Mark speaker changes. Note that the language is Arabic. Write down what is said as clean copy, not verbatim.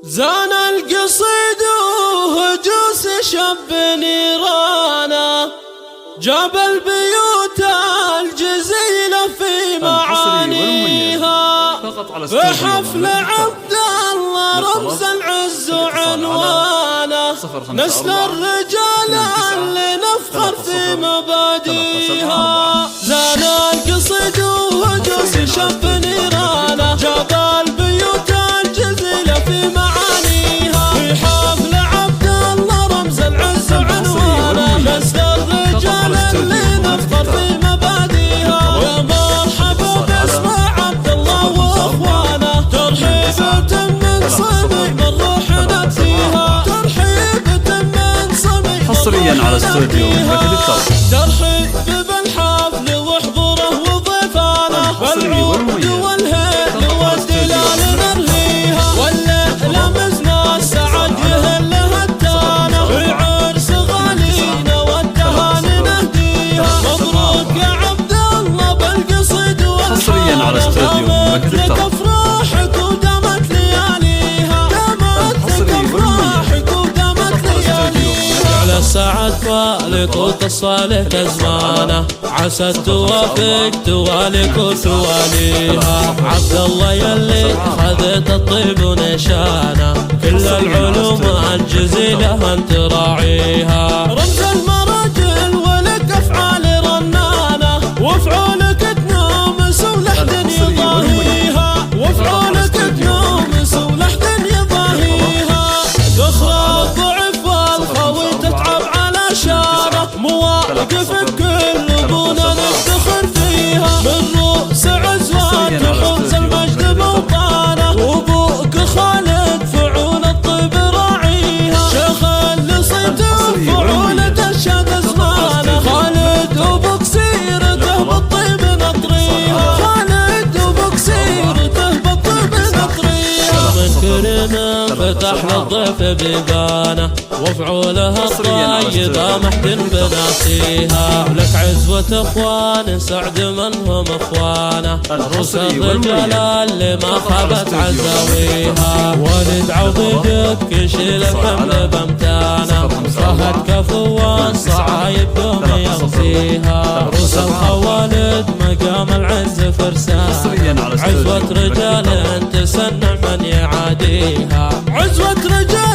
Speaker 1: زان القصيد وهجوس شب نيرانا، جاب البيوت الجزيلة في معانيها، في حفل عبد الله رمز العز وعنوانا، نسل الرجال اللي نفخر في مباديها. زان القصيد وهجوس شب نيرانا، جاب البيوت الجزيلة في معانيها، في حفل عبد الله رمز العز وعنوانا، نسل الرجال اللي نفخر في مباديها. يا مرحبا باسم عبد الله واخوانا، ترحيبة من صمي من روحنا فيها، ترحيبة من صمي
Speaker 2: حصريا على استوديو مكتب الطرب.
Speaker 1: ترحيب بالحفل وحضوره وضيفانا، والعود والهيل والدلال نرهيها، والليل لمزنا السعد يهلها التانا، في عرس غالينا والتهاني نهديها. مبروك يا عبد الله بالقصيد والحانة،
Speaker 2: حصريا على استوديو مكتب الطرب.
Speaker 1: افراحك ودامت لياليها، دامت لك افراحك ودامت لياليها. على السعد فالك وتصالك ازمانه، عسى توافق توالك وتواليها. عبد الله يلي خذت الطيب ونشانه، كل العلوم الجزيله انت راعيها. رمز المراجل ولك افعال رنانه، وافعالك تنامس ولحد يضاهيها، وافعالك تنامس ولحد يضاهيها. ذخر الضعف والخوي تتعب على شانه، مواقف بكل بونا نفتخر فيها. من رؤوس عزوان تحوز المجد موطانه، وابوك خالد فعول الطيب راعيها. شيخ اللي صيته فعول تشهد ازمانه، خالد وابوك سيرته بالطيب نطريها، خالد وابوك سيرته بالطيب نطريها. من كرم فتح للضيف بيبانه، وفعولها الطيبة محد بناسيها. لك عزوة اخوان سعد منهم اخوانه، عروس الرجال اللي ما خابت عزاويها. والد عضيدك يشيل الحمل بامتانه، صهد كفوان صعايب دوم يغزيها. عروس الخوالد مقام العز فرسان، عزوة رجال تسنع من يعاديها، عزوة رجال